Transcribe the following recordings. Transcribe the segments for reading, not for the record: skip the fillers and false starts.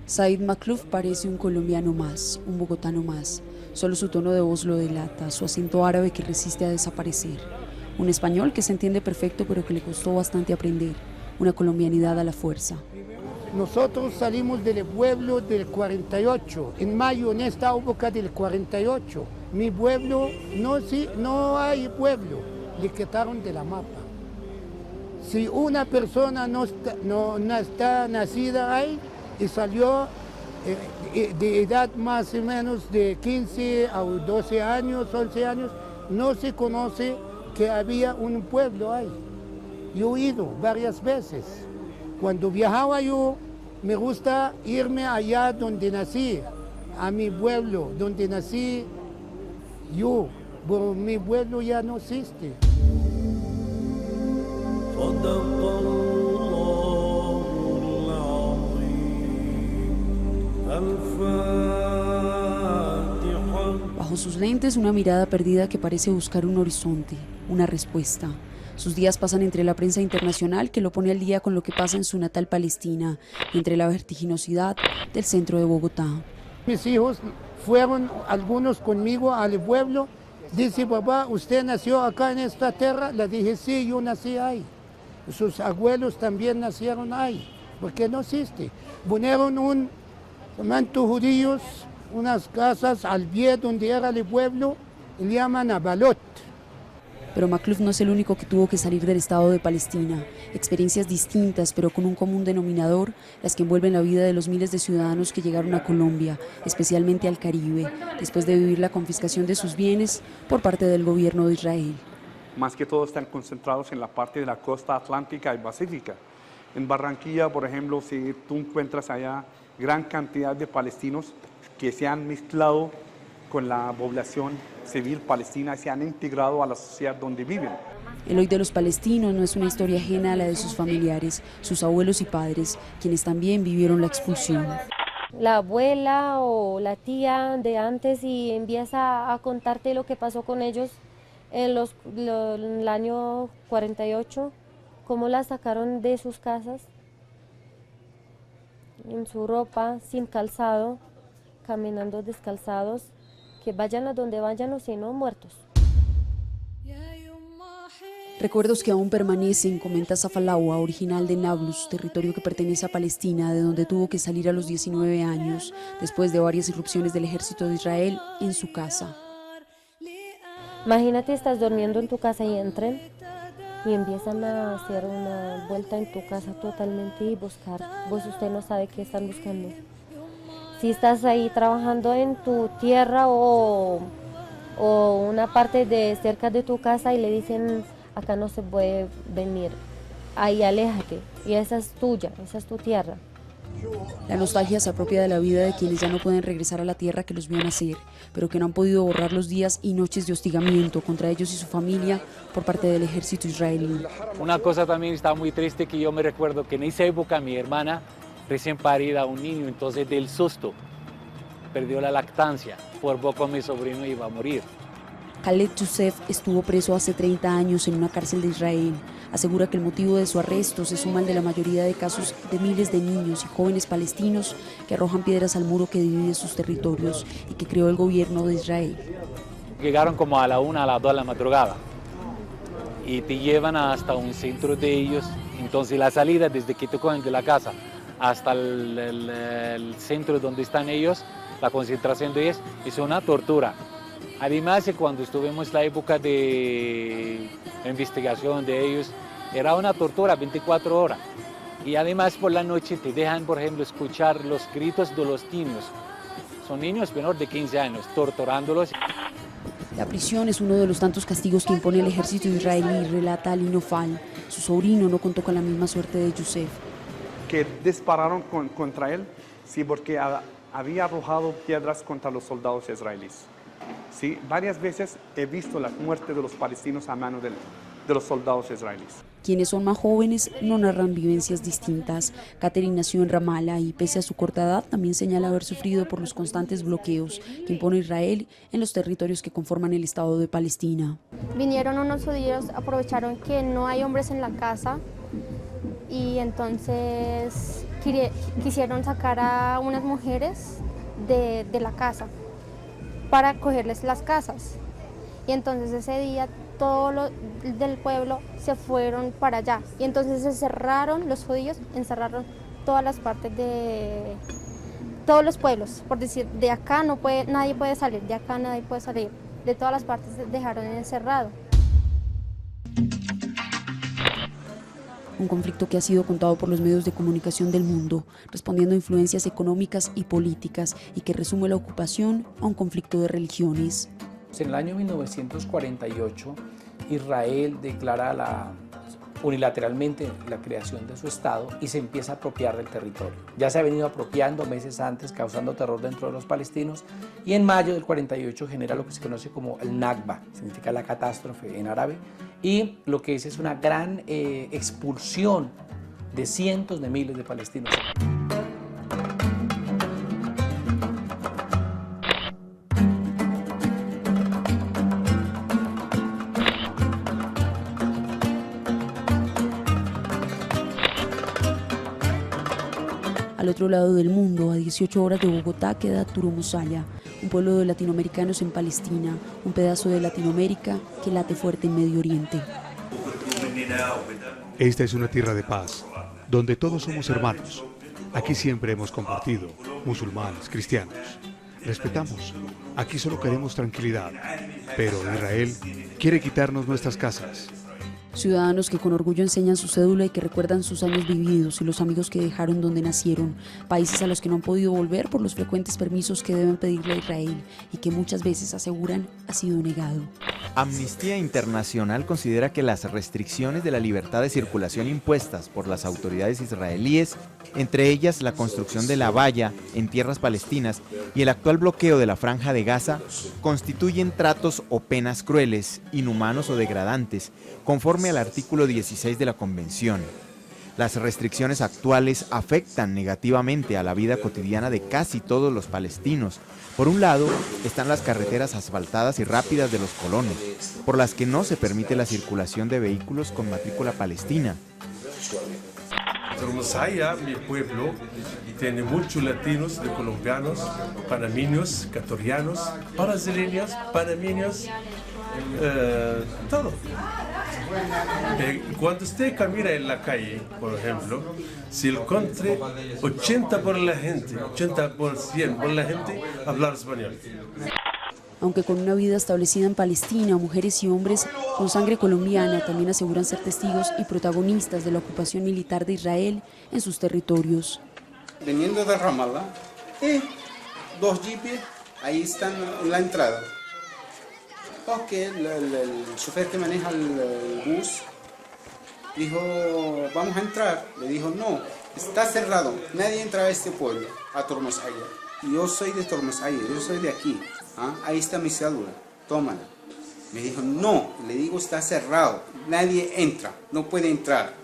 Said Makhlouf parece un colombiano más, un bogotano más. Solo su tono de voz lo delata, su acento árabe que resiste a desaparecer. Un español que se entiende perfecto pero que le costó bastante aprender. Una colombianidad a la fuerza. Nosotros salimos del pueblo del 48, en mayo, en esta época del 48. Mi pueblo, no hay pueblo, le quitaron de la mapa. Si una persona no está nacida ahí y salió de edad más o menos de 15 a 12 años, 11 años, no se conoce que había un pueblo ahí. Yo he ido varias veces. Cuando viajaba yo, me gusta irme allá donde nací, a mi pueblo, donde nací yo, pero mi pueblo ya no existe. Bajo sus lentes, una mirada perdida que parece buscar un horizonte, una respuesta. Sus días pasan entre la prensa internacional que lo pone al día con lo que pasa en su natal Palestina, y entre la vertiginosidad del centro de Bogotá. Mis hijos fueron algunos conmigo al pueblo. Dice, papá, ¿usted nació acá en esta tierra? Le dije, sí, yo nací ahí. Sus abuelos también nacieron ahí, porque no existe. Ponieron un manto judíos, unas casas al pie donde era el pueblo, y le llaman a Balot. Pero Makhlouf no es el único que tuvo que salir del Estado de Palestina. Experiencias distintas, pero con un común denominador, las que envuelven la vida de los miles de ciudadanos que llegaron a Colombia, especialmente al Caribe, después de vivir la confiscación de sus bienes por parte del gobierno de Israel. Más que todo están concentrados en la parte de la costa atlántica y pacífica. En Barranquilla, por ejemplo, si tú encuentras allá gran cantidad de palestinos que se han mezclado con la población civil palestina y se han integrado a la sociedad donde viven. El hoy de los palestinos no es una historia ajena a la de sus familiares, sus abuelos y padres, quienes también vivieron la expulsión. La abuela o la tía de antes y empieza a contarte lo que pasó con ellos en el año 48, cómo la sacaron de sus casas, en su ropa, sin calzado, caminando descalzados, que vayan a donde vayan o si no, muertos. Recuerdos que aún permanecen, comenta Safalawa, original de Nablus, territorio que pertenece a Palestina, de donde tuvo que salir a los 19 años, después de varias irrupciones del ejército de Israel en su casa. Imagínate, estás durmiendo en tu casa y entran y empiezan a hacer una vuelta en tu casa totalmente y buscar. Usted no sabe qué están buscando. Si estás ahí trabajando en tu tierra o una parte de cerca de tu casa y le dicen, acá no se puede venir, ahí aléjate, y esa es tuya, esa es tu tierra. La nostalgia se apropia de la vida de quienes ya no pueden regresar a la tierra que los vio nacer, pero que no han podido borrar los días y noches de hostigamiento contra ellos y su familia por parte del ejército israelí. Una cosa también está muy triste, que yo me recuerdo que en esa época mi hermana, recién parida, un niño, entonces del susto, perdió la lactancia, por poco mi sobrino iba a morir. Khaled Youssef estuvo preso hace 30 años en una cárcel de Israel. Asegura que el motivo de su arresto se suma al de la mayoría de casos de miles de niños y jóvenes palestinos que arrojan piedras al muro que divide sus territorios y que creó el gobierno de Israel. Llegaron como a la 1, a las 2 de la madrugada y te llevan hasta un centro de ellos. Entonces la salida desde que te cogen de la casa hasta el centro donde están ellos, la concentración de ellos, es una tortura. Además, cuando estuvimos en la época de investigación de ellos, era una tortura 24 horas. Y además por la noche te dejan, por ejemplo, escuchar los gritos de los niños. Son niños menores de 15 años, torturándolos. La prisión es uno de los tantos castigos que impone el ejército israelí, relata Ali Nofal. Su sobrino no contó con la misma suerte de Youssef. Que dispararon contra él, sí, porque había arrojado piedras contra los soldados israelíes. Sí, varias veces he visto la muerte de los palestinos a mano de él. de los soldados israelíes. Quienes son más jóvenes no narran vivencias distintas. Catherine nació en Ramallah y pese a su corta edad también señala haber sufrido por los constantes bloqueos que impone Israel en los territorios que conforman el Estado de Palestina. Vinieron unos judíos, aprovecharon que no hay hombres en la casa y entonces quisieron sacar a unas mujeres de la casa para cogerles las casas. Y entonces ese día todos los del pueblo se fueron para allá. Y entonces se cerraron, los judíos encerraron todas las partes de todos los pueblos. Por decir, de acá nadie puede salir, de acá nadie puede salir. De todas las partes dejaron encerrado. Un conflicto que ha sido contado por los medios de comunicación del mundo, respondiendo a influencias económicas y políticas, y que resume la ocupación a un conflicto de religiones. En el año 1948, Israel declara unilateralmente la creación de su Estado y se empieza a apropiar del territorio. Ya se ha venido apropiando meses antes, causando terror dentro de los palestinos, y en mayo del 48 genera lo que se conoce como el Nakba, significa la catástrofe en árabe, y lo que es una gran expulsión de cientos de miles de palestinos. Al otro lado del mundo, a 18 horas de Bogotá, queda Turumuzaya, un pueblo de latinoamericanos en Palestina, un pedazo de Latinoamérica que late fuerte en Medio Oriente. Esta es una tierra de paz, donde todos somos hermanos. Aquí siempre hemos compartido, musulmanes, cristianos. Respetamos, aquí solo queremos tranquilidad, pero Israel quiere quitarnos nuestras casas. Ciudadanos que con orgullo enseñan su cédula y que recuerdan sus años vividos y los amigos que dejaron donde nacieron, países a los que no han podido volver por los frecuentes permisos que deben pedirle a Israel y que muchas veces aseguran ha sido negado. Amnistía Internacional considera que las restricciones de la libertad de circulación impuestas por las autoridades israelíes, entre ellas la construcción de la valla en tierras palestinas y el actual bloqueo de la Franja de Gaza, constituyen tratos o penas crueles, inhumanos o degradantes, conforme al artículo 16 de la Convención. Las restricciones actuales afectan negativamente a la vida cotidiana de casi todos los palestinos. Por un lado, están las carreteras asfaltadas y rápidas de los colonos, por las que no se permite la circulación de vehículos con matrícula palestina. Turumuzaya, mi pueblo, tiene muchos latinos, de colombianos, panameños, ecuatorianos, brasileños, panameños, todo. Cuando usted camina en la calle, por ejemplo, si encuentra 80% por la gente hablar español. Aunque con una vida establecida en Palestina, mujeres y hombres con sangre colombiana también aseguran ser testigos y protagonistas de la ocupación militar de Israel en sus territorios. Veniendo de Ramallah, dos jeeps ahí están en la entrada. Porque el chofer que maneja el bus dijo, vamos a entrar. Le dijo, no, está cerrado, nadie entra a este pueblo, a Turumuzaya. Yo soy de Turumuzaya, yo soy de aquí. Ahí está mi cédula, tómala. Me dijo, no, le digo, está cerrado, nadie entra, no puede entrar.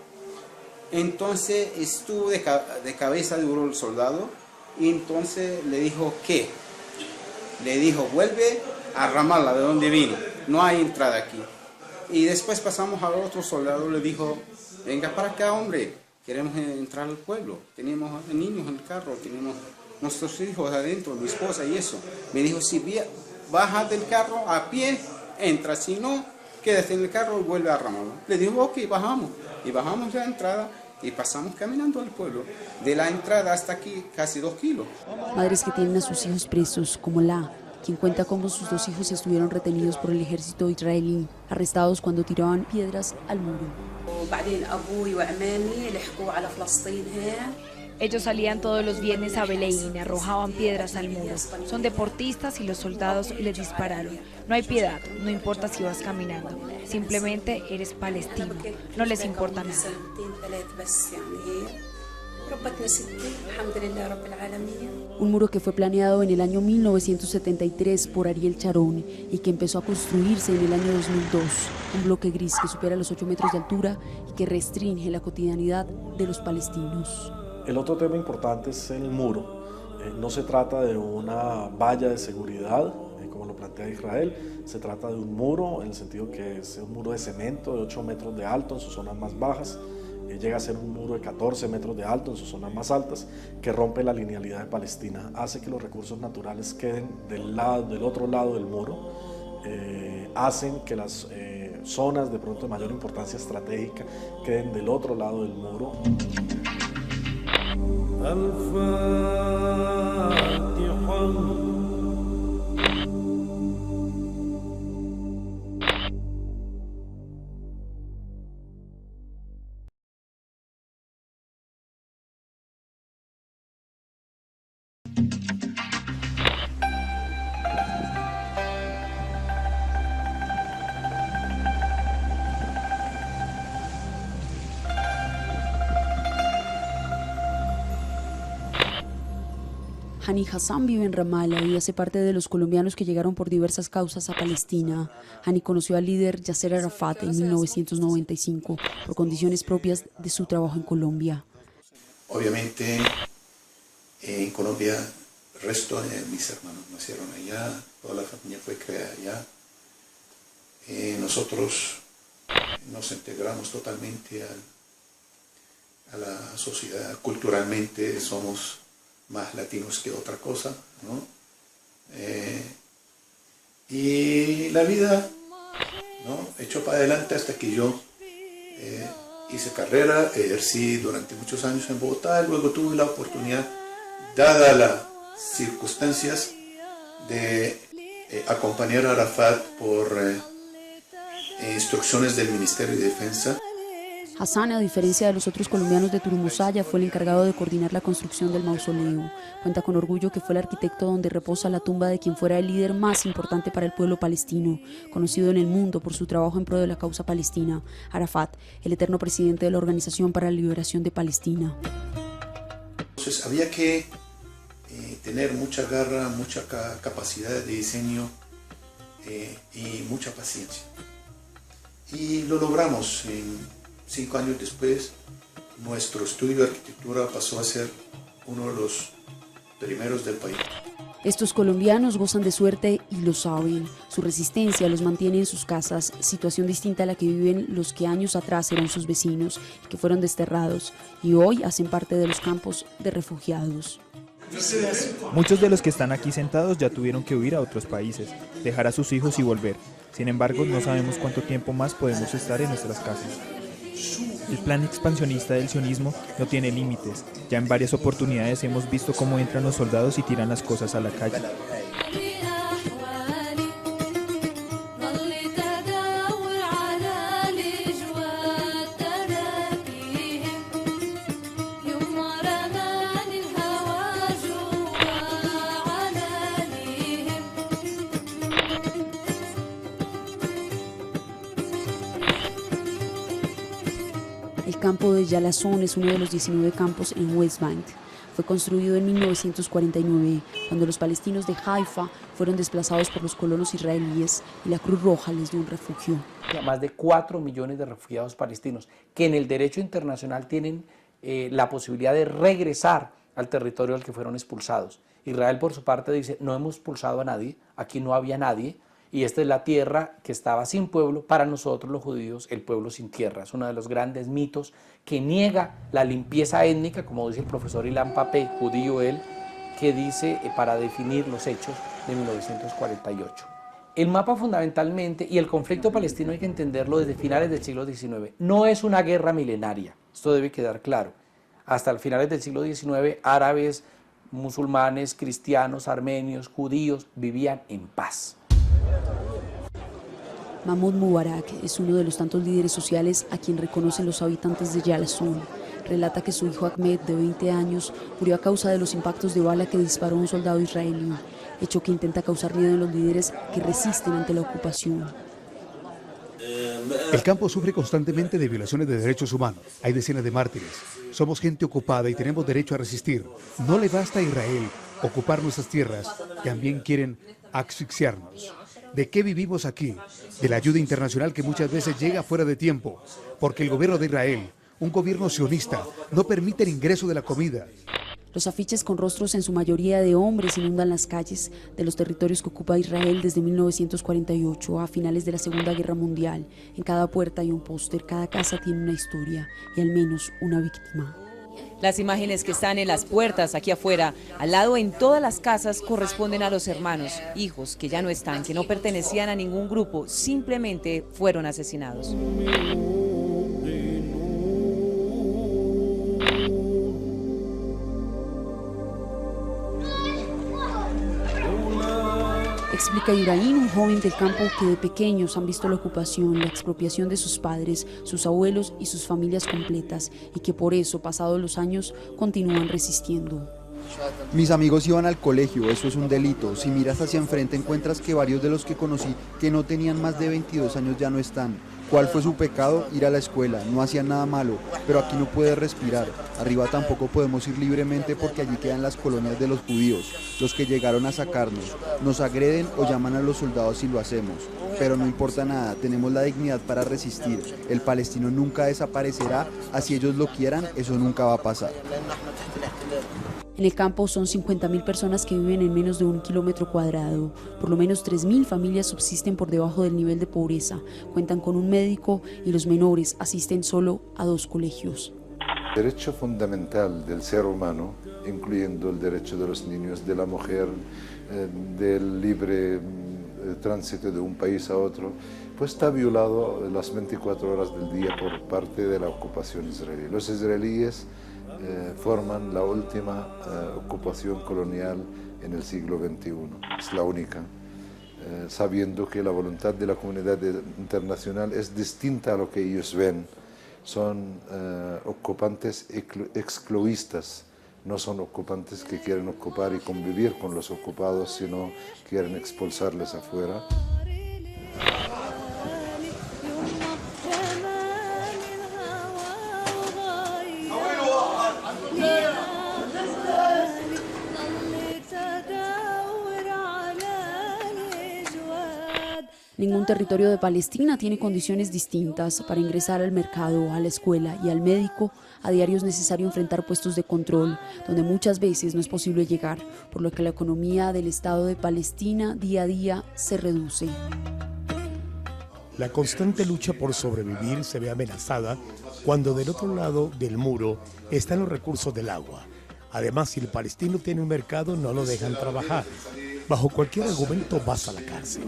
Entonces estuvo de cabeza duro el soldado y entonces le dijo, ¿qué? Le dijo, vuelve a Ramallah, de donde vino, no hay entrada aquí. Y después pasamos al otro soldado, le dijo, venga para acá, hombre, queremos entrar al pueblo, tenemos niños en el carro, tenemos nuestros hijos adentro, mi esposa y eso. Me dijo, si baja del carro a pie, entra, si no, quédate en el carro y vuelve a Ramallah. Le dijo, ok, bajamos. Y bajamos la entrada y pasamos caminando al pueblo. De la entrada hasta aquí, casi 2 kilos. Madres que tienen a sus hijos presos, como quien cuenta cómo sus 2 hijos estuvieron retenidos por el ejército israelí, arrestados cuando tiraban piedras al muro. Ellos salían todos los viernes a Beleín, arrojaban piedras al muro. Son deportistas y los soldados les dispararon. No hay piedad, no importa si vas caminando. Simplemente eres palestino, no les importa nada. Un muro que fue planeado en el año 1973 por Ariel Sharon y que empezó a construirse en el año 2002. Un bloque gris que supera los 8 metros de altura y que restringe la cotidianidad de los palestinos. El otro tema importante es el muro. No se trata de una valla de seguridad, como lo plantea Israel, se trata de un muro en el sentido que es un muro de cemento de 8 metros de alto en sus zonas más bajas, llega a ser un muro de 14 metros de alto en sus zonas más altas, que rompe la linealidad de Palestina, hace que los recursos naturales queden del otro lado del muro, hacen que las zonas de pronto de mayor importancia estratégica queden del otro lado del muro. Hani Hassan vive en Ramallah y hace parte de los colombianos que llegaron por diversas causas a Palestina. Hani conoció al líder Yasser Arafat en 1995 por condiciones propias de su trabajo en Colombia. Obviamente en Colombia el resto de mis hermanos nacieron allá, toda la familia fue creada allá. Nosotros nos integramos totalmente a la sociedad, culturalmente somos más latinos que otra cosa, ¿no? Y la vida, ¿no?, echó para adelante hasta que yo hice carrera, ejercí durante muchos años en Bogotá, y luego tuve la oportunidad, dadas las circunstancias, de acompañar a Arafat por instrucciones del Ministerio de Defensa. Hassan, a diferencia de los otros colombianos de Turmusaya, fue el encargado de coordinar la construcción del mausoleo. Cuenta con orgullo que fue el arquitecto donde reposa la tumba de quien fuera el líder más importante para el pueblo palestino, conocido en el mundo por su trabajo en pro de la causa palestina, Arafat, el eterno presidente de la Organización para la Liberación de Palestina. Entonces había que tener mucha garra, mucha capacidad de diseño y mucha paciencia. Y lo logramos. 5 años después, nuestro estudio de arquitectura pasó a ser uno de los primeros del país. Estos colombianos gozan de suerte y lo saben. Su resistencia los mantiene en sus casas, situación distinta a la que viven los que años atrás eran sus vecinos, que fueron desterrados y hoy hacen parte de los campos de refugiados. Muchos de los que están aquí sentados ya tuvieron que huir a otros países, dejar a sus hijos y volver. Sin embargo, no sabemos cuánto tiempo más podemos estar en nuestras casas. El plan expansionista del sionismo no tiene límites. Ya en varias oportunidades hemos visto cómo entran los soldados y tiran las cosas a la calle. El campo de Yalazón es uno de los 19 campos en West Bank. Fue construido en 1949, cuando los palestinos de Haifa fueron desplazados por los colonos israelíes y la Cruz Roja les dio un refugio. Más de 4 millones de refugiados palestinos que en el derecho internacional tienen la posibilidad de regresar al territorio al que fueron expulsados. Israel, por su parte, dice: no hemos expulsado a nadie, aquí no había nadie, y esta es la tierra que estaba sin pueblo. Para nosotros los judíos, el pueblo sin tierra. Es uno de los grandes mitos que niega la limpieza étnica, como dice el profesor Ilan Pappé, judío él, que dice para definir los hechos de 1948. El mapa fundamentalmente, y el conflicto palestino hay que entenderlo desde finales del siglo XIX, no es una guerra milenaria, esto debe quedar claro. Hasta el finales del siglo XIX, árabes, musulmanes, cristianos, armenios, judíos vivían en paz. Mahmoud Mubarak es uno de los tantos líderes sociales a quien reconocen los habitantes de Yalazón. Relata que su hijo Ahmed, de 20 años, murió a causa de los impactos de bala que disparó un soldado israelí, hecho que intenta causar miedo en los líderes que resisten ante la ocupación. El campo sufre constantemente de violaciones de derechos humanos. Hay decenas de mártires. Somos gente ocupada y tenemos derecho a resistir. No le basta a Israel ocupar nuestras tierras, también quieren asfixiarnos. ¿De qué vivimos aquí? De la ayuda internacional que muchas veces llega fuera de tiempo, porque el gobierno de Israel, un gobierno sionista, no permite el ingreso de la comida. Los afiches con rostros en su mayoría de hombres inundan las calles de los territorios que ocupa Israel desde 1948 a finales de la Segunda Guerra Mundial. En cada puerta hay un póster, cada casa tiene una historia y al menos una víctima. Las imágenes que están en las puertas aquí afuera, al lado en todas las casas, corresponden a los hermanos, hijos que ya no están, que no pertenecían a ningún grupo, simplemente fueron asesinados. Explica Ibrahim, un joven del campo que de pequeños han visto la ocupación, la expropiación de sus padres, sus abuelos y sus familias completas, y que por eso, pasados los años, continúan resistiendo. Mis amigos iban al colegio, eso es un delito. Si miras hacia enfrente encuentras que varios de los que conocí que no tenían más de 22 años ya no están. ¿Cuál fue su pecado? Ir a la escuela, no hacían nada malo, pero aquí no puedes respirar. Arriba tampoco podemos ir libremente porque allí quedan las colonias de los judíos, los que llegaron a sacarnos. Nos agreden o llaman a los soldados si lo hacemos. Pero no importa nada, tenemos la dignidad para resistir. El palestino nunca desaparecerá, así ellos lo quieran, eso nunca va a pasar. En el campo son 50.000 personas que viven en menos de 1 kilómetro cuadrado. Por lo menos 3.000 familias subsisten por debajo del nivel de pobreza. Cuentan con un médico y los menores asisten solo a 2 colegios. El derecho fundamental del ser humano, incluyendo el derecho de los niños, de la mujer, del libre tránsito de un país a otro, pues está violado las 24 horas del día por parte de la ocupación israelí. Los israelíes forman la última ocupación colonial en el siglo XXI, es la única, sabiendo que la voluntad de la comunidad internacional es distinta a lo que ellos ven. Son ocupantes excluistas, no son ocupantes que quieren ocupar y convivir con los ocupados, sino quieren expulsarles afuera. Ningún territorio de Palestina tiene condiciones distintas. Para ingresar al mercado, a la escuela y al médico, a diario es necesario enfrentar puestos de control, donde muchas veces no es posible llegar, por lo que la economía del Estado de Palestina día a día se reduce. La constante lucha por sobrevivir se ve amenazada cuando del otro lado del muro están los recursos del agua. Además, si el palestino tiene un mercado, no lo dejan trabajar. Bajo cualquier argumento vas a la cárcel.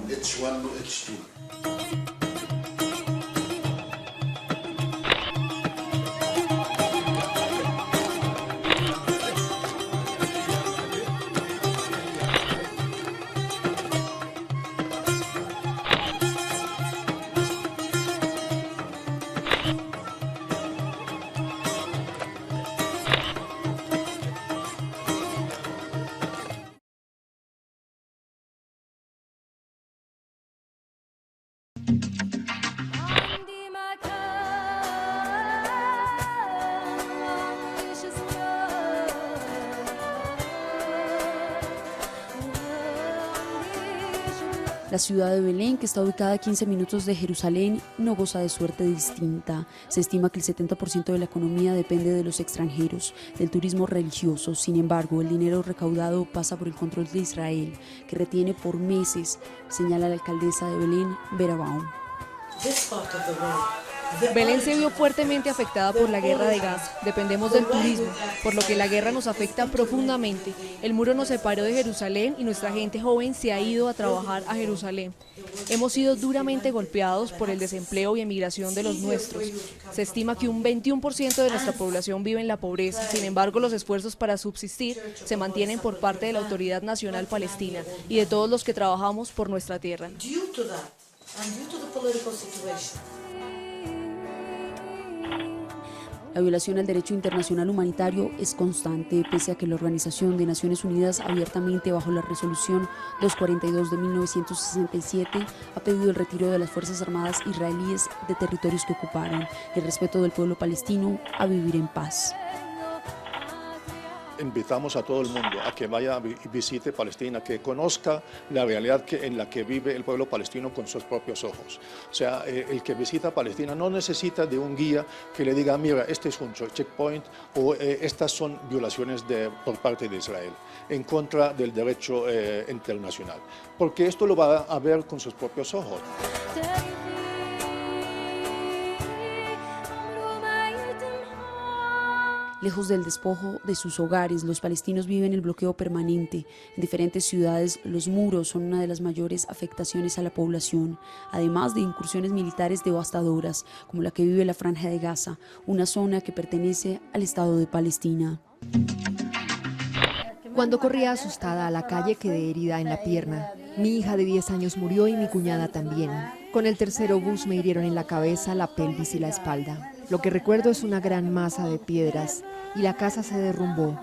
La ciudad de Belén, que está ubicada a 15 minutos de Jerusalén, no goza de suerte distinta. Se estima que el 70% de la economía depende de los extranjeros, del turismo religioso. Sin embargo, el dinero recaudado pasa por el control de Israel, que retiene por meses, señala la alcaldesa de Belén, Vera Baum. Belén se vio fuertemente afectada por la guerra de Gaza. Dependemos del turismo, por lo que la guerra nos afecta profundamente. El muro nos separó de Jerusalén y nuestra gente joven se ha ido a trabajar a Jerusalén. Hemos sido duramente golpeados por el desempleo y emigración de los nuestros. Se estima que un 21% de nuestra población vive en la pobreza. Sin embargo, los esfuerzos para subsistir se mantienen por parte de la Autoridad Nacional Palestina y de todos los que trabajamos por nuestra tierra. La violación al derecho internacional humanitario es constante, pese a que la Organización de Naciones Unidas, abiertamente bajo la resolución 242 de 1967, ha pedido el retiro de las Fuerzas Armadas israelíes de territorios que ocuparon y el respeto del pueblo palestino a vivir en paz. Invitamos a todo el mundo a que vaya y visite Palestina, que conozca la realidad en la que vive el pueblo palestino con sus propios ojos. O sea, el que visita Palestina no necesita de un guía que le diga, mira, este es un checkpoint o estas son violaciones por parte de Israel en contra del derecho internacional, porque esto lo va a ver con sus propios ojos. Lejos del despojo de sus hogares, los palestinos viven el bloqueo permanente. En diferentes ciudades, los muros son una de las mayores afectaciones a la población, además de incursiones militares devastadoras, como la que vive la Franja de Gaza, una zona que pertenece al Estado de Palestina. Cuando corría asustada a la calle, quedé herida en la pierna. Mi hija de 10 años murió y mi cuñada también. Con el tercer obús me hirieron en la cabeza, la pelvis y la espalda. Lo que recuerdo es una gran masa de piedras y la casa se derrumbó.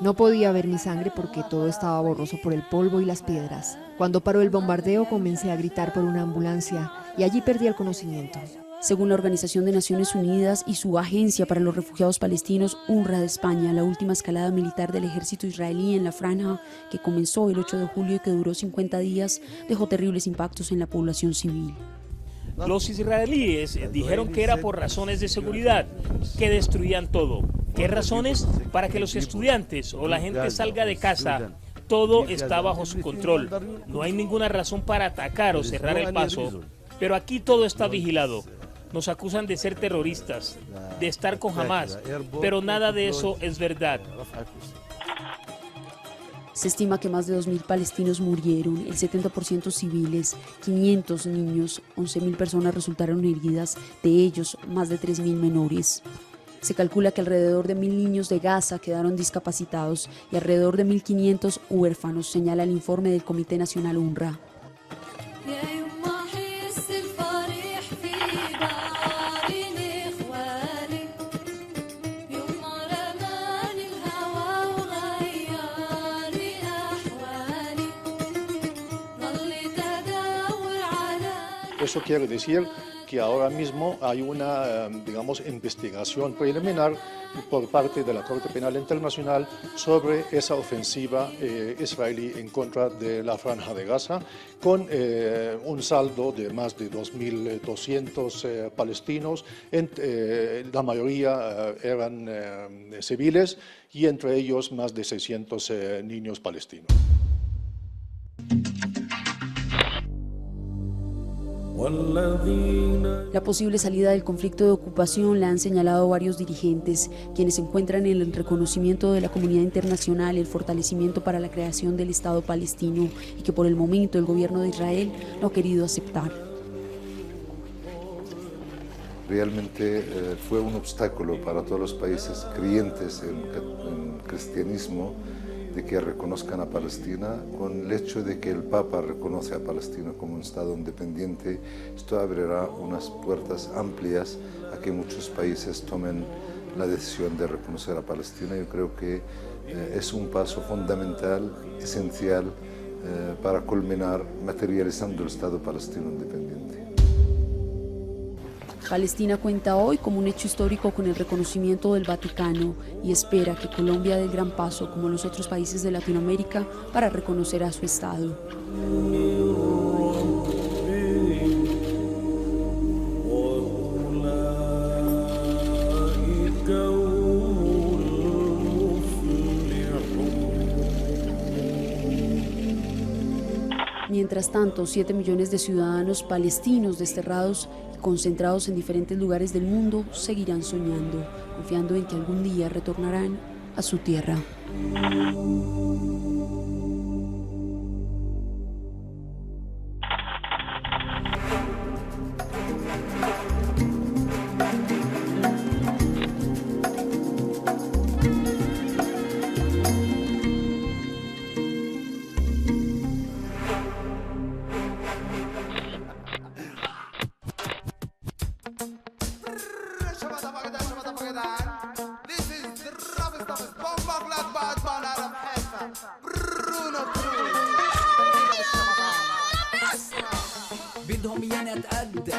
No podía ver mi sangre porque todo estaba borroso por el polvo y las piedras. Cuando paró el bombardeo comencé a gritar por una ambulancia y allí perdí el conocimiento. Según la Organización de Naciones Unidas y su Agencia para los Refugiados Palestinos, UNRWA de España, la última escalada militar del ejército israelí en la franja, que comenzó el 8 de julio y que duró 50 días, dejó terribles impactos en la población civil. Los israelíes dijeron que era por razones de seguridad, que destruían todo. ¿Qué razones? Para que los estudiantes o la gente salga de casa. Todo está bajo su control. No hay ninguna razón para atacar o cerrar el paso. Pero aquí todo está vigilado. Nos acusan de ser terroristas, de estar con Hamas, pero nada de eso es verdad. Se estima que más de 2.000 palestinos murieron, el 70% civiles, 500 niños, 11.000 personas resultaron heridas, de ellos más de 3.000 menores. Se calcula que alrededor de 1.000 niños de Gaza quedaron discapacitados y alrededor de 1.500 huérfanos, señala el informe del Comité Nacional UNRWA. Eso quiere decir que ahora mismo hay una, digamos, investigación preliminar por parte de la Corte Penal Internacional sobre esa ofensiva israelí en contra de la Franja de Gaza, con un saldo de más de 2.200 palestinos, la mayoría eran civiles y entre ellos más de 600 niños palestinos. La posible salida del conflicto de ocupación la han señalado varios dirigentes, quienes se encuentran en el reconocimiento de la comunidad internacional, el fortalecimiento para la creación del Estado palestino y que por el momento el gobierno de Israel no ha querido aceptar. Realmente fue un obstáculo para todos los países creyentes en cristianismo de que reconozcan a Palestina. Con el hecho de que el Papa reconoce a Palestina como un Estado independiente, esto abrirá unas puertas amplias a que muchos países tomen la decisión de reconocer a Palestina. Yo creo que es un paso fundamental, esencial, para culminar materializando el Estado palestino independiente. Palestina cuenta hoy como un hecho histórico con el reconocimiento del Vaticano y espera que Colombia dé el gran paso, como los otros países de Latinoamérica, para reconocer a su Estado. Mientras tanto, 7 millones de ciudadanos palestinos desterrados y concentrados en diferentes lugares del mundo seguirán soñando, confiando en que algún día retornarán a su tierra. Shabba dabba dabba dabba dabba. بدهم يانا اتأدى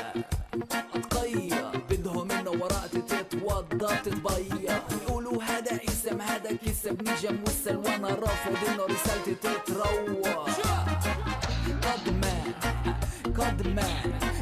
اتقير بدهم انه ورقتي تتوضى تتبير يقولوا هذا اسم هذا كسب نجم والسلوى وانا رافض انه رسالتي تتروى قد ما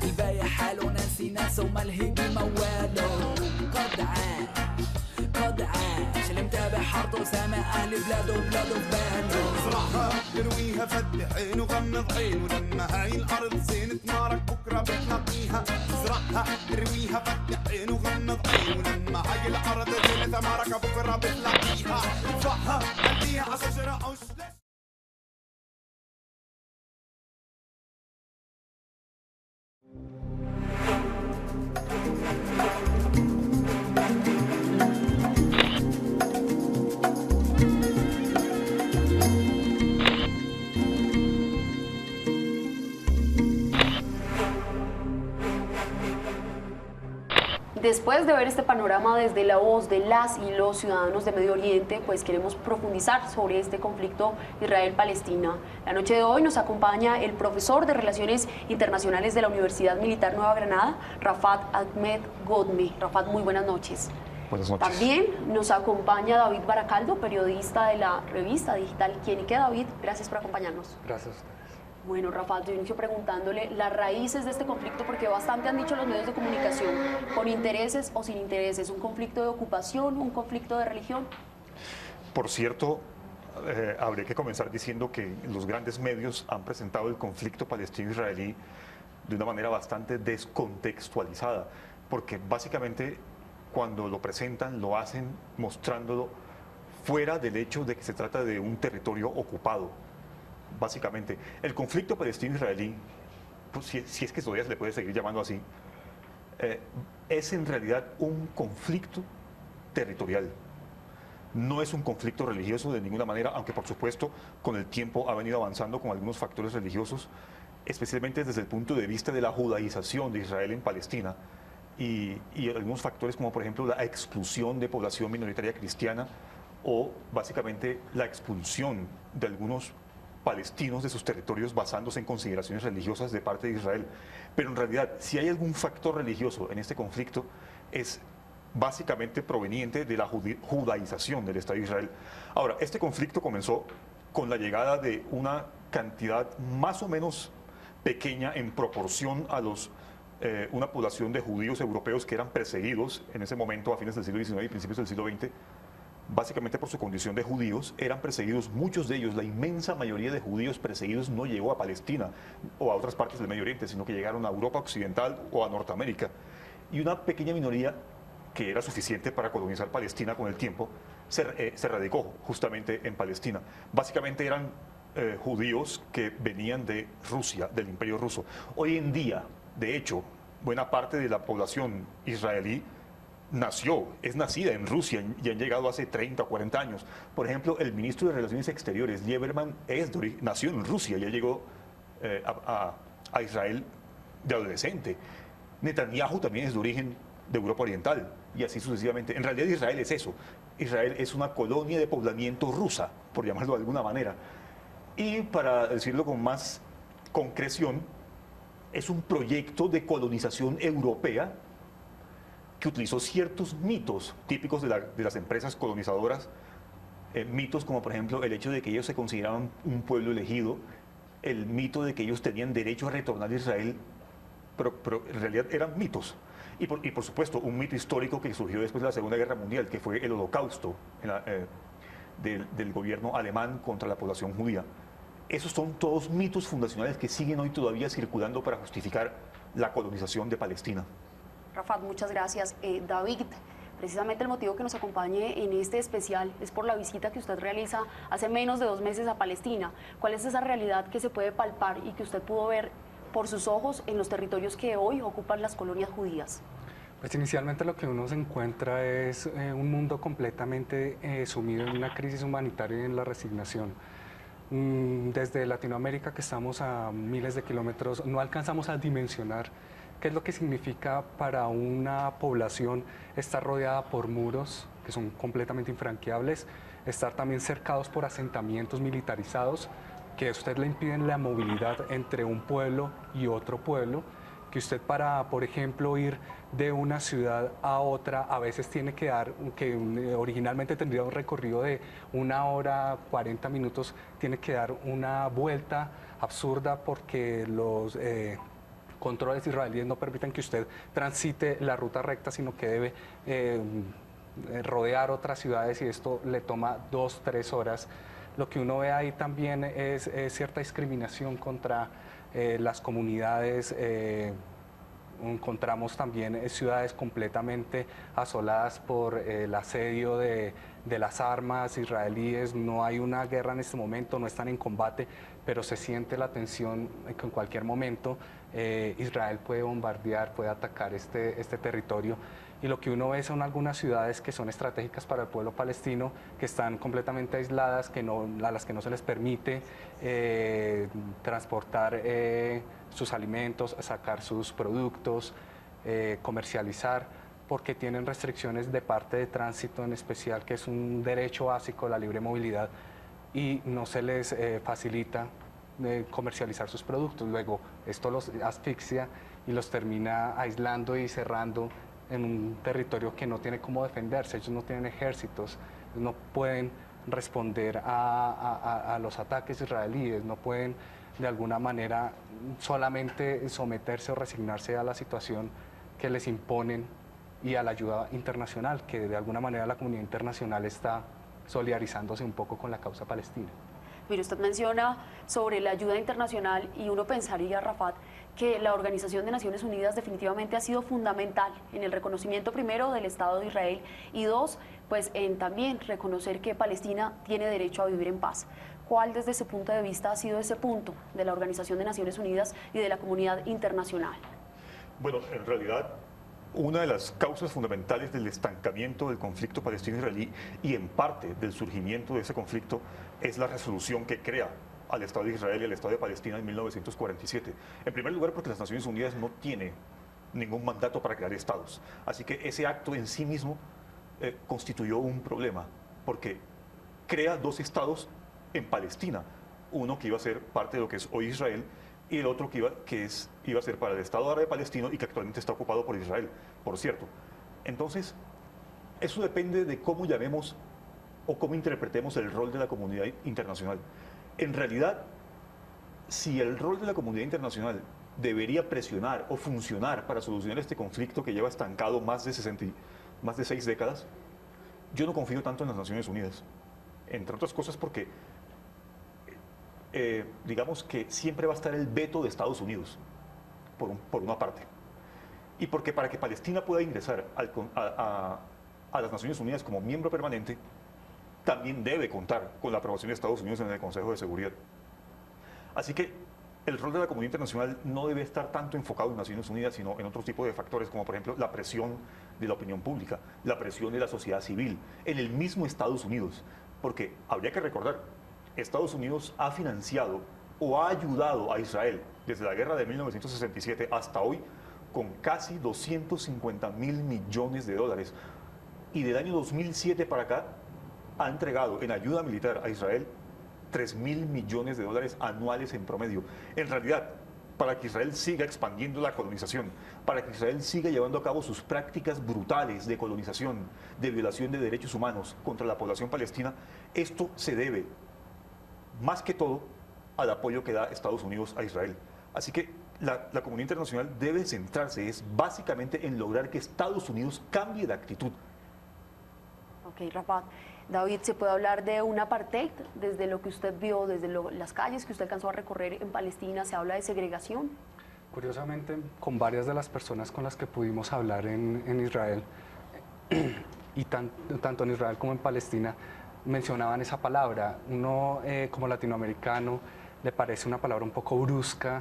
البايع حاله ناسي ناسه وملهي بمواله قد عاش اللي متابع حارته سامع اهل بلاده وبلاده بباله ازرعها ارويها فتح عين وغمض عين ولما هاي الارض زين تنارك بكره بتلاقيها ازرعها ارويها فتح عين وغمض عين ولما هاي الارض زين ثمارك بكره بتلاقيها ارفعها خليها على شجره عش Después de ver este panorama desde la voz de las y los ciudadanos de Medio Oriente, pues queremos profundizar sobre este conflicto Israel-Palestina. La noche de hoy nos acompaña el profesor de Relaciones Internacionales de la Universidad Militar Nueva Granada, Rafat Ahmed Godme. Rafat, muy buenas noches. Buenas noches. También nos acompaña David Baracaldo, periodista de la revista digital Quién y Qué. David, gracias por acompañarnos. Gracias. Bueno, Rafa, yo inicio preguntándole las raíces de este conflicto, porque bastante han dicho los medios de comunicación, con intereses o sin intereses, un conflicto de ocupación, un conflicto de religión. Por cierto, habría que comenzar diciendo que los grandes medios han presentado el conflicto palestino-israelí de una manera bastante descontextualizada, porque básicamente cuando lo presentan lo hacen mostrándolo fuera del hecho de que se trata de un territorio ocupado. Básicamente, el conflicto palestino-israelí, pues, si es que todavía se le puede seguir llamando así, es en realidad un conflicto territorial. No es un conflicto religioso de ninguna manera, aunque por supuesto con el tiempo ha venido avanzando con algunos factores religiosos, especialmente desde el punto de vista de la judaización de Israel en Palestina y algunos factores como por ejemplo la exclusión de población minoritaria cristiana o básicamente la expulsión de algunos palestinos de sus territorios basándose en consideraciones religiosas de parte de Israel. Pero en realidad, si hay algún factor religioso en este conflicto, es básicamente proveniente de la judaización del Estado de Israel. Ahora, este conflicto comenzó con la llegada de una cantidad más o menos pequeña en proporción a una población de judíos europeos que eran perseguidos en ese momento a fines del siglo XIX y principios del siglo XX, básicamente por su condición de judíos, eran perseguidos, muchos de ellos, la inmensa mayoría de judíos perseguidos no llegó a Palestina o a otras partes del Medio Oriente, sino que llegaron a Europa Occidental o a Norteamérica. Y una pequeña minoría, que era suficiente para colonizar Palestina con el tiempo, se radicó justamente en Palestina. Básicamente eran judíos que venían de Rusia, del Imperio Ruso. Hoy en día, de hecho, buena parte de la población israelí es nacida en Rusia y han llegado hace 30 o 40 años. Por ejemplo, el ministro de Relaciones Exteriores, Lieberman, nació en Rusia y ya llegó a Israel de adolescente. Netanyahu también es de origen de Europa Oriental y así sucesivamente. En realidad Israel es eso. Israel es una colonia de poblamiento rusa, por llamarlo de alguna manera. Y para decirlo con más concreción, es un proyecto de colonización europea que utilizó ciertos mitos típicos de las empresas colonizadoras, mitos como por ejemplo el hecho de que ellos se consideraban un pueblo elegido, el mito de que ellos tenían derecho a retornar a Israel, pero en realidad eran mitos. Y por supuesto un mito histórico que surgió después de la Segunda Guerra Mundial, que fue el holocausto del gobierno alemán contra la población judía. Esos son todos mitos fundacionales que siguen hoy todavía circulando para justificar la colonización de Palestina. Rafat, muchas gracias. David, precisamente el motivo que nos acompañe en este especial es por la visita que usted realiza hace menos de 2 meses a Palestina. ¿Cuál es esa realidad que se puede palpar y que usted pudo ver por sus ojos en los territorios que hoy ocupan las colonias judías? Pues inicialmente lo que uno se encuentra es un mundo completamente sumido en una crisis humanitaria y en la resignación. Desde Latinoamérica, que estamos a miles de kilómetros, no alcanzamos a dimensionar ¿Qué es lo que significa para una población estar rodeada por muros que son completamente infranqueables, estar también cercados por asentamientos militarizados que a usted le impiden la movilidad entre un pueblo y otro pueblo, que usted para, por ejemplo, ir de una ciudad a otra, a veces tiene que dar, que originalmente tendría un recorrido de 1 hora, 40 minutos, tiene que dar una vuelta absurda porque los controles israelíes no permiten que usted transite la ruta recta, sino que debe rodear otras ciudades y esto le toma 2, 3 horas. Lo que uno ve ahí también es cierta discriminación contra las comunidades. Encontramos también ciudades completamente asoladas por el asedio de las armas israelíes. No hay una guerra en este momento, no están en combate, pero se siente la tensión que en cualquier momento Israel puede bombardear, puede atacar este territorio. Y lo que uno ve son algunas ciudades que son estratégicas para el pueblo palestino, que están completamente aisladas, a las que no se les permite transportar sus alimentos, sacar sus productos, comercializar, porque tienen restricciones de parte de tránsito en especial, que es un derecho básico, la libre movilidad, y no se les facilita comercializar sus productos. Luego esto los asfixia y los termina aislando y cerrando en un territorio que no tiene cómo defenderse. Ellos no tienen ejércitos, no pueden responder a los ataques israelíes, no pueden de alguna manera solamente someterse o resignarse a la situación que les imponen y a la ayuda internacional, que de alguna manera la comunidad internacional está solidarizándose un poco con la causa palestina. Mire, usted menciona sobre la ayuda internacional y uno pensaría, Rafat, que la Organización de Naciones Unidas definitivamente ha sido fundamental en el reconocimiento primero del Estado de Israel y dos, pues en también reconocer que Palestina tiene derecho a vivir en paz. ¿Cuál desde ese punto de vista ha sido ese punto de la Organización de Naciones Unidas y de la comunidad internacional? Bueno, en realidad una de las causas fundamentales del estancamiento del conflicto palestino-israelí y en parte del surgimiento de ese conflicto es la resolución que crea al Estado de Israel y al Estado de Palestina en 1947. En primer lugar, porque las Naciones Unidas no tiene ningún mandato para crear estados. Así que ese acto en sí mismo constituyó un problema, porque crea 2 estados en Palestina, uno que iba a ser parte de lo que es hoy Israel y el otro que iba a ser para el Estado árabe palestino y que actualmente está ocupado por Israel, por cierto. Entonces, eso depende de cómo llamemos o cómo interpretemos el rol de la comunidad internacional. En realidad, si el rol de la comunidad internacional debería presionar o funcionar para solucionar este conflicto que lleva estancado más de 6 décadas, yo no confío tanto en las Naciones Unidas, entre otras cosas porque digamos que siempre va a estar el veto de Estados Unidos, por una parte, y porque para que Palestina pueda ingresar a las Naciones Unidas como miembro permanente, también debe contar con la aprobación de Estados Unidos en el Consejo de Seguridad. Así que el rol de la comunidad internacional no debe estar tanto enfocado en Naciones Unidas, sino en otro tipo de factores, como por ejemplo la presión de la opinión pública, la presión de la sociedad civil, en el mismo Estados Unidos, porque habría que recordar, Estados Unidos ha financiado o ha ayudado a Israel desde la guerra de 1967 hasta hoy con casi 250.000 millones de dólares. Y del año 2007 para acá ha entregado en ayuda militar a Israel 3.000 millones de dólares anuales en promedio. En realidad, para que Israel siga expandiendo la colonización, para que Israel siga llevando a cabo sus prácticas brutales de colonización, de violación de derechos humanos contra la población palestina, esto se debe más que todo al apoyo que da Estados Unidos a Israel. Así que la comunidad internacional debe centrarse básicamente en lograr que Estados Unidos cambie de actitud. Ok, Rafat. David, ¿se puede hablar de un apartheid desde lo que usted vio, desde las calles que usted alcanzó a recorrer en Palestina? ¿Se habla de segregación? Curiosamente, con varias de las personas con las que pudimos hablar en Israel, y tanto en Israel como en Palestina, mencionaban esa palabra. Uno como latinoamericano le parece una palabra un poco brusca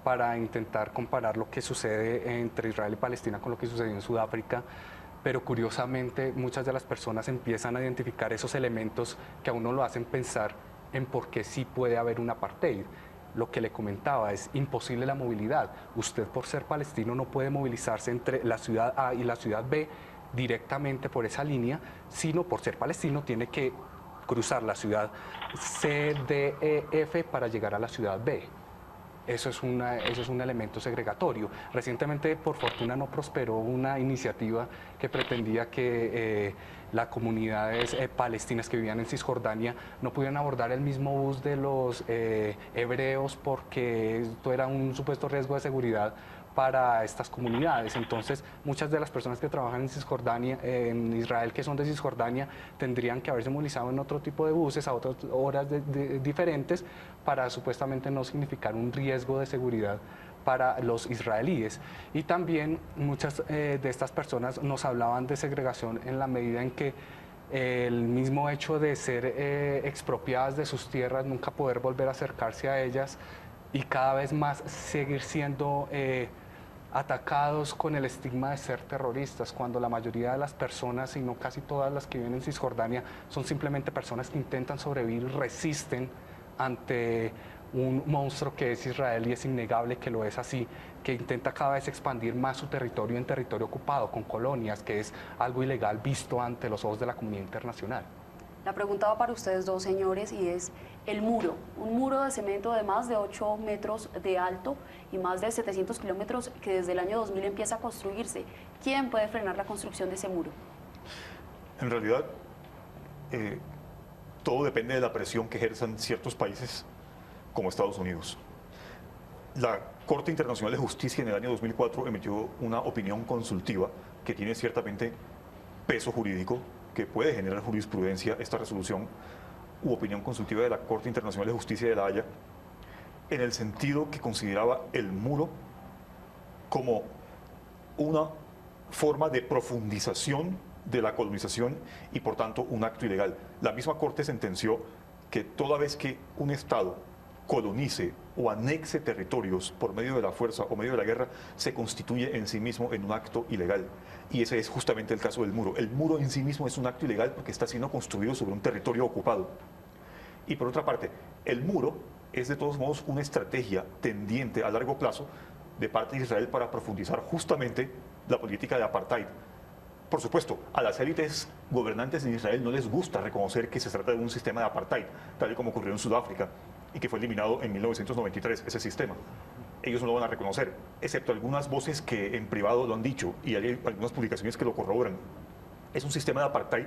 para intentar comparar lo que sucede entre Israel y Palestina con lo que sucedió en Sudáfrica, pero curiosamente muchas de las personas empiezan a identificar esos elementos que a uno lo hacen pensar en por qué sí puede haber un apartheid. lo que le comentaba, es imposible la movilidad. Usted, por ser palestino, no puede movilizarse entre la ciudad A y la ciudad B directamente por esa línea, sino por ser palestino tiene que cruzar la ciudad C, D, E, F para llegar a la ciudad B. Eso es un elemento segregatorio. Recientemente, por fortuna, no prosperó una iniciativa que pretendía que las comunidades palestinas que vivían en Cisjordania no pudieran abordar el mismo bus de los hebreos porque esto era un supuesto riesgo de seguridad para estas comunidades. Entonces, muchas de las personas que trabajan en Cisjordania, en Israel, que son de Cisjordania, tendrían que haberse movilizado en otro tipo de buses a otras horas diferentes para supuestamente no significar un riesgo de seguridad para los israelíes. Y también muchas de estas personas nos hablaban de segregación en la medida en que el mismo hecho de ser expropiadas de sus tierras, nunca poder volver a acercarse a ellas y cada vez más seguir siendo atacados con el estigma de ser terroristas, cuando la mayoría de las personas, y no casi todas las que viven en Cisjordania, son simplemente personas que intentan sobrevivir y resisten ante un monstruo que es Israel, y es innegable que lo es así, que intenta cada vez expandir más su territorio en territorio ocupado, con colonias, que es algo ilegal visto ante los ojos de la comunidad internacional. La pregunta va para ustedes dos, señores, y es el muro. Un muro de cemento de más de 8 metros de alto y más de 700 kilómetros que desde el año 2000 empieza a construirse. ¿Quién puede frenar la construcción de ese muro? En realidad, todo depende de la presión que ejerzan ciertos países como Estados Unidos. La Corte Internacional de Justicia en el año 2004 emitió una opinión consultiva que tiene ciertamente peso jurídico, que puede generar jurisprudencia, esta resolución u opinión consultiva de la Corte Internacional de Justicia de La Haya, en el sentido que consideraba el muro como una forma de profundización de la colonización y por tanto un acto ilegal. La misma Corte sentenció que toda vez que un Estado colonice o anexe territorios por medio de la fuerza o medio de la guerra, se constituye en sí mismo en un acto ilegal. Y ese es justamente el caso del muro. El muro en sí mismo es un acto ilegal porque está siendo construido sobre un territorio ocupado. Y por otra parte, el muro es de todos modos una estrategia tendiente a largo plazo de parte de Israel para profundizar justamente la política de apartheid. Por supuesto, a las élites gobernantes en Israel no les gusta reconocer que se trata de un sistema de apartheid, tal y como ocurrió en Sudáfrica, y que fue eliminado en 1993, ese sistema. Ellos no lo van a reconocer, excepto algunas voces que en privado lo han dicho, y hay algunas publicaciones que lo corroboran. Es un sistema de apartheid,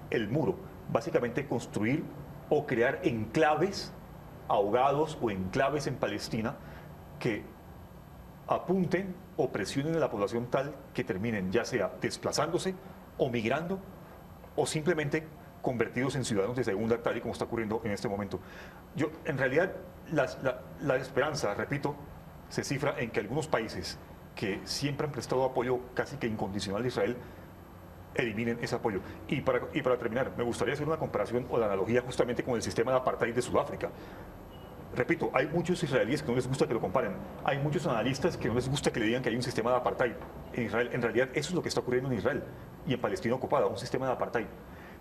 el muro, básicamente construir o crear enclaves ahogados o enclaves en Palestina que apunten o presionen a la población tal que terminen ya sea desplazándose o migrando o simplemente convertidos en ciudadanos de segunda, tal y como está ocurriendo en este momento. En realidad, la esperanza, repito, se cifra en que algunos países que siempre han prestado apoyo casi que incondicional a Israel eliminen ese apoyo. Y para terminar, me gustaría hacer una comparación o la analogía justamente con el sistema de apartheid de Sudáfrica. Repito, hay muchos israelíes que no les gusta que lo comparen. Hay muchos analistas que no les gusta que le digan que hay un sistema de apartheid en Israel. En realidad, eso es lo que está ocurriendo en Israel y en Palestina ocupada, un sistema de apartheid.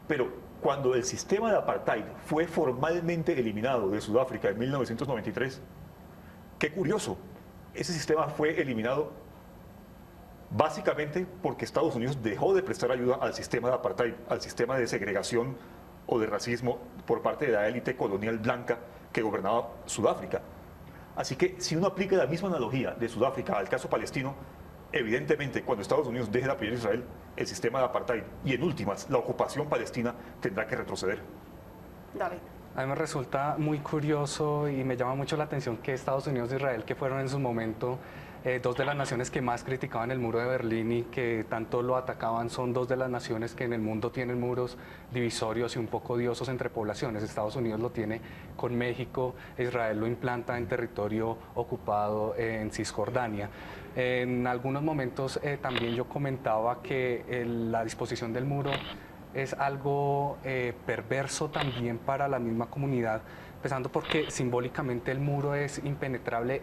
Pero cuando el sistema de apartheid fue formalmente eliminado de Sudáfrica en 1993, qué curioso, ese sistema fue eliminado básicamente porque Estados Unidos dejó de prestar ayuda al sistema de apartheid, al sistema de segregación o de racismo por parte de la élite colonial blanca que gobernaba Sudáfrica. Así que si uno aplica la misma analogía de Sudáfrica al caso palestino, evidentemente cuando Estados Unidos deje de apoyar a Israel, el sistema de apartheid y en últimas la ocupación palestina tendrá que retroceder. David. A mí me resulta muy curioso y me llama mucho la atención que Estados Unidos e Israel, que fueron en su momento dos de las naciones que más criticaban el muro de Berlín y que tanto lo atacaban, son dos de las naciones que en el mundo tienen muros divisorios y un poco odiosos entre poblaciones. Estados Unidos lo tiene con México, Israel lo implanta en territorio ocupado en Cisjordania. En algunos momentos también yo comentaba que la disposición del muro es algo perverso también para la misma comunidad, empezando porque simbólicamente el muro es impenetrable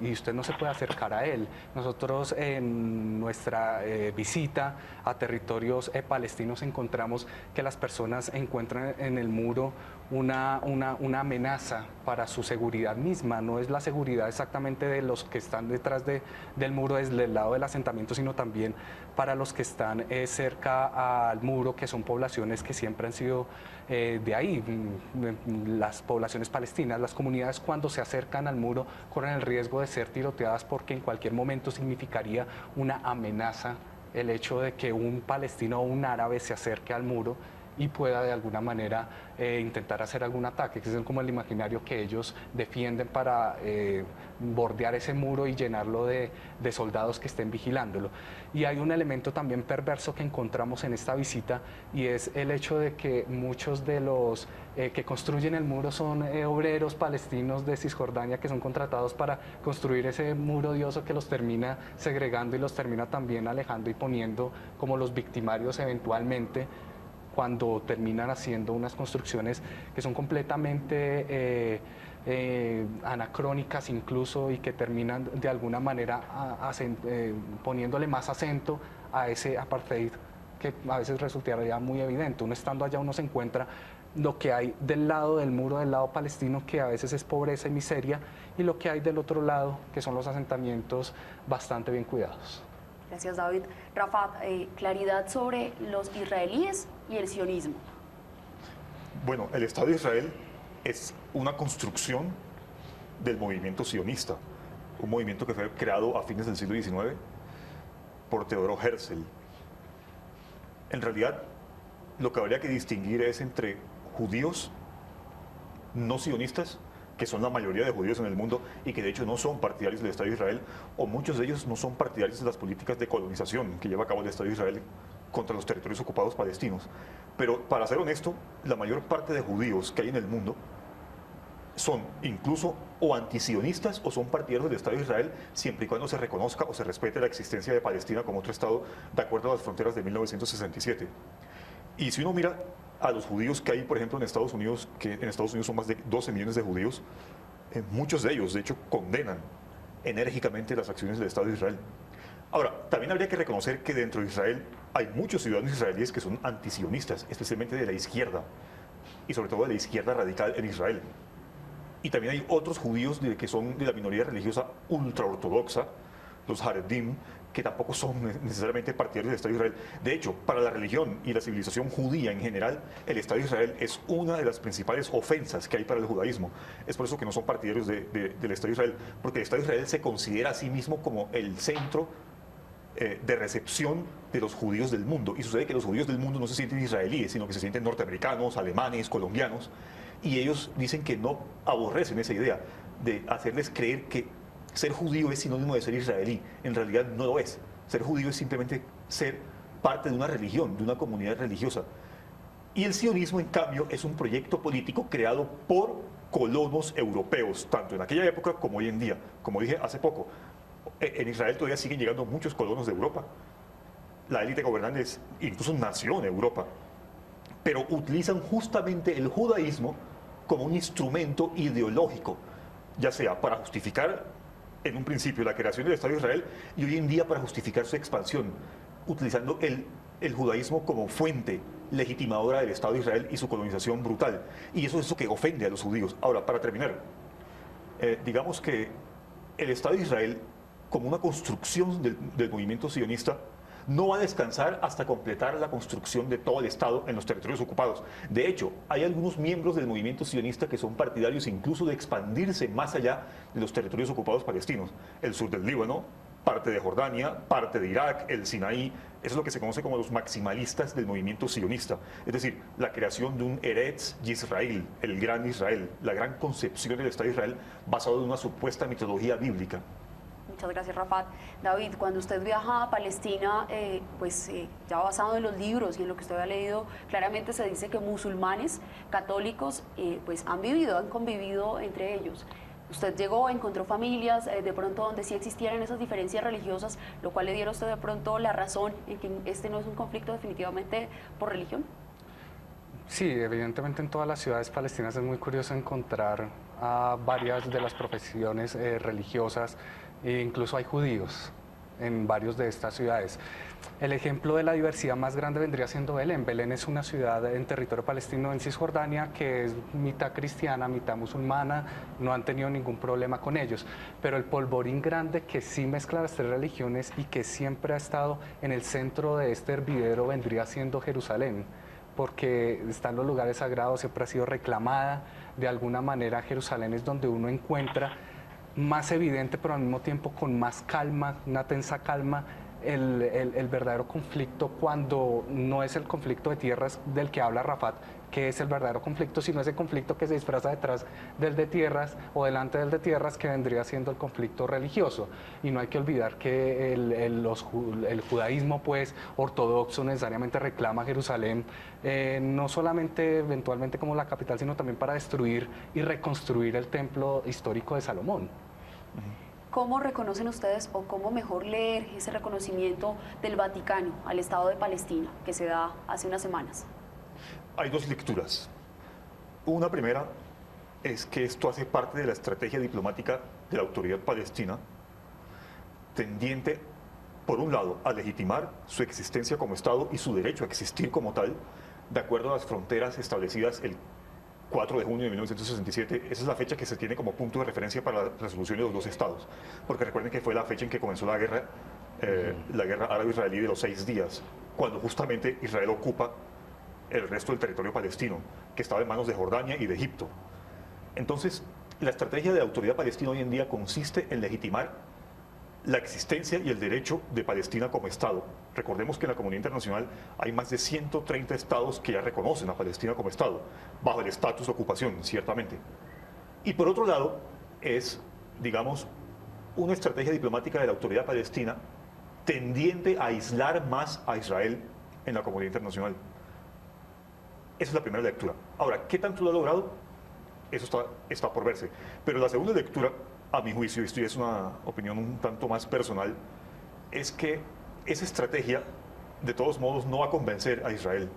y usted no se puede acercar a él. Nosotros en nuestra visita a territorios palestinos encontramos que las personas encuentran en el muro una amenaza para su seguridad misma. No es la seguridad exactamente de los que están detrás del muro, desde el lado del asentamiento, sino también para los que están cerca al muro, que son poblaciones que siempre han sido de ahí. Las poblaciones palestinas, las comunidades, cuando se acercan al muro corren el riesgo de ser tiroteadas, porque en cualquier momento significaría una amenaza el hecho de que un palestino o un árabe se acerque al muro y pueda de alguna manera intentar hacer algún ataque, que es como el imaginario que ellos defienden para bordear ese muro y llenarlo de soldados que estén vigilándolo. Y hay un elemento también perverso que encontramos en esta visita, y es el hecho de que muchos de los que construyen el muro son obreros palestinos de Cisjordania, que son contratados para construir ese muro odioso que los termina segregando y los termina también alejando y poniendo como los victimarios eventualmente, cuando terminan haciendo unas construcciones que son completamente anacrónicas incluso, y que terminan de alguna manera poniéndole más acento a ese apartheid que a veces resultaría muy evidente. Uno estando allá, uno se encuentra lo que hay del lado del muro, del lado palestino, que a veces es pobreza y miseria, y lo que hay del otro lado, que son los asentamientos bastante bien cuidados. Gracias, David. Rafat, claridad sobre los israelíes y el sionismo. Bueno, el Estado de Israel es una construcción del movimiento sionista, un movimiento que fue creado a fines del siglo XIX por Teodoro Herzl. En realidad, lo que habría que distinguir es entre judíos no sionistas, que son la mayoría de judíos en el mundo y que de hecho no son partidarios del Estado de Israel, o muchos de ellos no son partidarios de las políticas de colonización que lleva a cabo el Estado de Israel contra los territorios ocupados palestinos. Pero para ser honesto, la mayor parte de judíos que hay en el mundo son incluso o antisionistas o son partidarios del Estado de Israel, siempre y cuando se reconozca o se respete la existencia de Palestina como otro Estado de acuerdo a las fronteras de 1967. Y si uno mira a los judíos que hay, por ejemplo, en Estados Unidos, que en Estados Unidos son más de 12 millones de judíos, muchos de ellos, de hecho, condenan enérgicamente las acciones del Estado de Israel. Ahora, también habría que reconocer que dentro de Israel hay muchos ciudadanos israelíes que son antisionistas, especialmente de la izquierda, y sobre todo de la izquierda radical en Israel. Y también hay otros judíos que son de la minoría religiosa ultraortodoxa, los Haredim, que tampoco son necesariamente partidarios del Estado de Israel. De hecho, para la religión y la civilización judía en general, el Estado de Israel es una de las principales ofensas que hay para el judaísmo. Es por eso que no son partidarios del Estado de Israel, porque el Estado de Israel se considera a sí mismo como el centro de recepción de los judíos del mundo. Y sucede que los judíos del mundo no se sienten israelíes, sino que se sienten norteamericanos, alemanes, colombianos, y ellos dicen que no aborrecen esa idea de hacerles creer que ser judío es sinónimo de ser israelí. En realidad no lo es. Ser judío es simplemente ser parte de una religión, de una comunidad religiosa. Y el sionismo, en cambio, es un proyecto político creado por colonos europeos, tanto en aquella época como hoy en día. Como dije hace poco, en Israel todavía siguen llegando muchos colonos de Europa. La élite gobernante incluso nació en Europa. Pero utilizan justamente el judaísmo como un instrumento ideológico, ya sea para justificar en un principio la creación del Estado de Israel y hoy en día para justificar su expansión, utilizando el judaísmo como fuente legitimadora del Estado de Israel y su colonización brutal. Y eso es lo que ofende a los judíos. Ahora, para terminar, digamos que el Estado de Israel, como una construcción del movimiento sionista, no va a descansar hasta completar la construcción de todo el Estado en los territorios ocupados. De hecho, hay algunos miembros del movimiento sionista que son partidarios incluso de expandirse más allá de los territorios ocupados palestinos. El sur del Líbano, parte de Jordania, parte de Irak, el Sinaí. Eso es lo que se conoce como los maximalistas del movimiento sionista. Es decir, la creación de un Eretz Yisrael, el gran Israel, la gran concepción del Estado de Israel basado en una supuesta mitología bíblica. Muchas gracias, Rafat. David, cuando usted viaja a Palestina, ya basado en los libros y en lo que usted ha leído, claramente se dice que musulmanes, católicos, han convivido entre ellos. Usted llegó, encontró familias, de pronto donde sí existieran esas diferencias religiosas, lo cual le diera a usted de pronto la razón en que este no es un conflicto definitivamente por religión. Sí, evidentemente en todas las ciudades palestinas es muy curioso encontrar a varias de las profesiones religiosas, e incluso hay judíos en varias de estas ciudades. El ejemplo de la diversidad más grande vendría siendo Belén. Belén es una ciudad en territorio palestino en Cisjordania que es mitad cristiana, mitad musulmana, no han tenido ningún problema con ellos. Pero el polvorín grande que sí mezcla las tres religiones y que siempre ha estado en el centro de este hervidero vendría siendo Jerusalén, porque están los lugares sagrados, siempre ha sido reclamada. De alguna manera Jerusalén es donde uno encuentra más evidente, pero al mismo tiempo con más calma, una tensa calma, el verdadero conflicto, cuando no es el conflicto de tierras del que habla Rafat, que es el verdadero conflicto, sino ese conflicto que se disfraza detrás del de tierras o delante del de tierras, que vendría siendo el conflicto religioso. Y no hay que olvidar que el judaísmo pues ortodoxo necesariamente reclama Jerusalén, no solamente eventualmente como la capital, sino también para destruir y reconstruir el templo histórico de Salomón. ¿Cómo reconocen ustedes o cómo mejor leer ese reconocimiento del Vaticano al Estado de Palestina que se da hace unas semanas? Hay dos lecturas. Una primera es que esto hace parte de la estrategia diplomática de la autoridad palestina, tendiente, por un lado, a legitimar su existencia como Estado y su derecho a existir como tal, de acuerdo a las fronteras establecidas el 4 de junio de 1967, esa es la fecha que se tiene como punto de referencia para la resolución de los dos estados, porque recuerden que fue la fecha en que comenzó la guerra árabe-israelí de los 6 días, cuando justamente Israel ocupa el resto del territorio palestino, que estaba en manos de Jordania y de Egipto. Entonces, la estrategia de la autoridad palestina hoy en día consiste en legitimar la existencia y el derecho de Palestina como Estado. Recordemos que en la comunidad internacional hay más de 130 estados que ya reconocen a Palestina como Estado, bajo el estatus de ocupación, ciertamente. Y por otro lado, es, digamos, una estrategia diplomática de la autoridad palestina tendiente a aislar más a Israel en la comunidad internacional. Esa es la primera lectura. Ahora, ¿qué tanto lo ha logrado? Eso está por verse. Pero la segunda lectura, a mi juicio, y esto es una opinión un tanto más personal, es que esa estrategia, de todos modos, no va a convencer a Israel.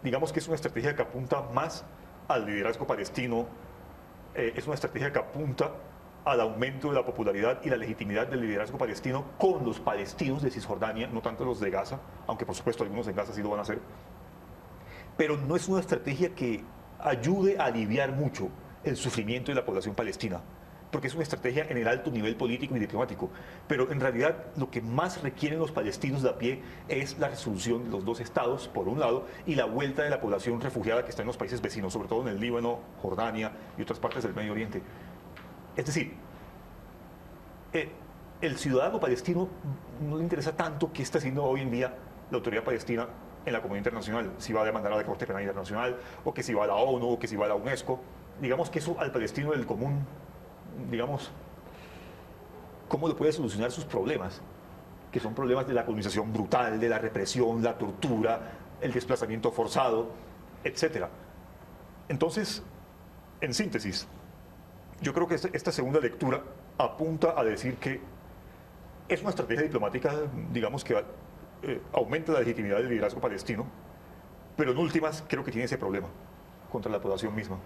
Digamos que es una estrategia que apunta más al liderazgo palestino, es una estrategia que apunta al aumento de la popularidad y la legitimidad del liderazgo palestino con los palestinos de Cisjordania, no tanto los de Gaza, aunque por supuesto algunos en Gaza sí lo van a hacer. Pero no es una estrategia que ayude a aliviar mucho el sufrimiento de la población palestina, porque es una estrategia en el alto nivel político y diplomático. Pero en realidad lo que más requieren los palestinos de a pie es la resolución de los dos estados, por un lado, y la vuelta de la población refugiada que está en los países vecinos, sobre todo en el Líbano, Jordania y otras partes del Medio Oriente. Es decir, el ciudadano palestino no le interesa tanto qué está haciendo hoy en día la autoridad palestina en la comunidad internacional, si va a demandar a la Corte Penal Internacional, o que si va a la ONU, o que si va a la UNESCO. Digamos que eso al palestino del común, digamos, ¿cómo le puede solucionar sus problemas? Que son problemas de la colonización brutal, de la represión, la tortura, el desplazamiento forzado, etc. Entonces, en síntesis, yo creo que esta segunda lectura apunta a decir que es una estrategia diplomática, digamos, que aumenta la legitimidad del liderazgo palestino, pero en últimas creo que tiene ese problema contra la población misma.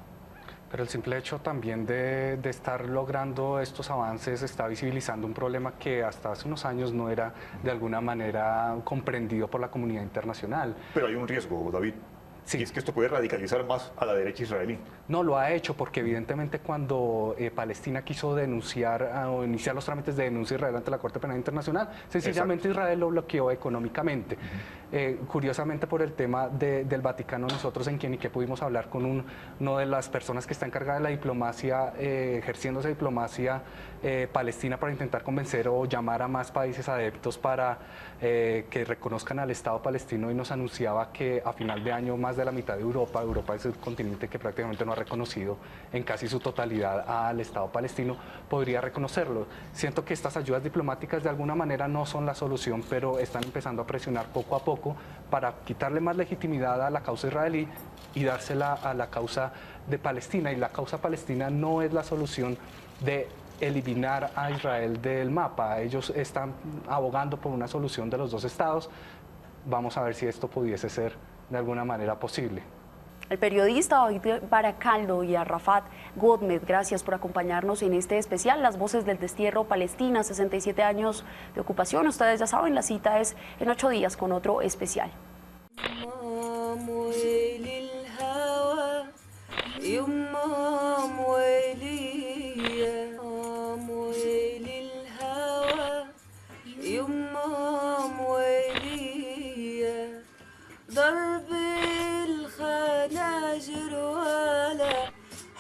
Pero el simple hecho también de estar logrando estos avances está visibilizando un problema que hasta hace unos años no era de alguna manera comprendido por la comunidad internacional. Pero hay un riesgo, David. Sí. Y es que esto puede radicalizar más a la derecha israelí. No, lo ha hecho porque evidentemente cuando Palestina quiso denunciar o iniciar los trámites de denuncia a Israel ante la Corte Penal Internacional, sencillamente Israel lo bloqueó económicamente. Curiosamente por el tema del Vaticano, nosotros en Quienique pudimos hablar con una de las personas que está encargada de la diplomacia, ejerciendo esa diplomacia palestina para intentar convencer o llamar a más países adeptos para que reconozcan al Estado palestino, y nos anunciaba que a final de año más de la mitad de Europa es el continente que prácticamente no ha reconocido en casi su totalidad al Estado palestino, podría reconocerlo. Siento que estas ayudas diplomáticas de alguna manera no son la solución, pero están empezando a presionar poco a poco para quitarle más legitimidad a la causa israelí y dársela a la causa de Palestina. Y la causa palestina no es la solución de eliminar a Israel del mapa. Ellos están abogando por una solución de los dos estados. Vamos a ver si esto pudiese ser de alguna manera posible. Al periodista David Baracaldo y a Rafat Godmed, gracias por acompañarnos en este especial, Las Voces del Destierro Palestina, 67 años de ocupación. Ustedes ya saben, la cita es en 8 días con otro especial.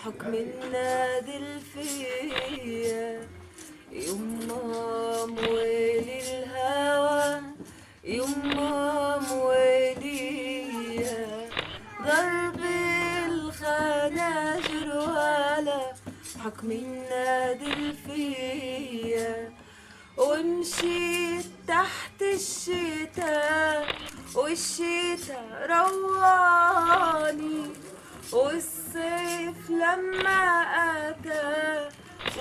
حكم النادل فيا يما مويلي الهوى يما مويليا ضرب الخناجر ولا حكم النادل فيا ومشيت تحت الشتاء والشتاء رواني والصيف لما أتى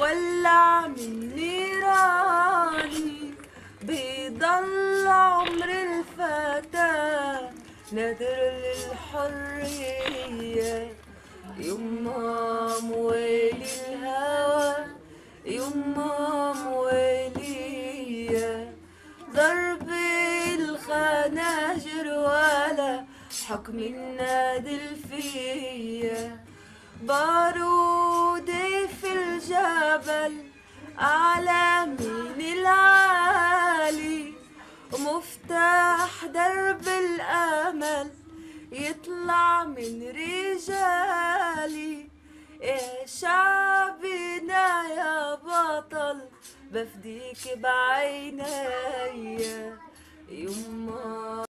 ولع من نيراني بيضل عمر الفتى نادر للحرية يما مويلي الهوى يما مويلية ضرب الخناجر ولا حكم النادل فيا بارودي في الجبل أعلى من العالي ومفتاح درب الأمل يطلع من رجالي يا شعبنا يا بطل بفديك بعيني يما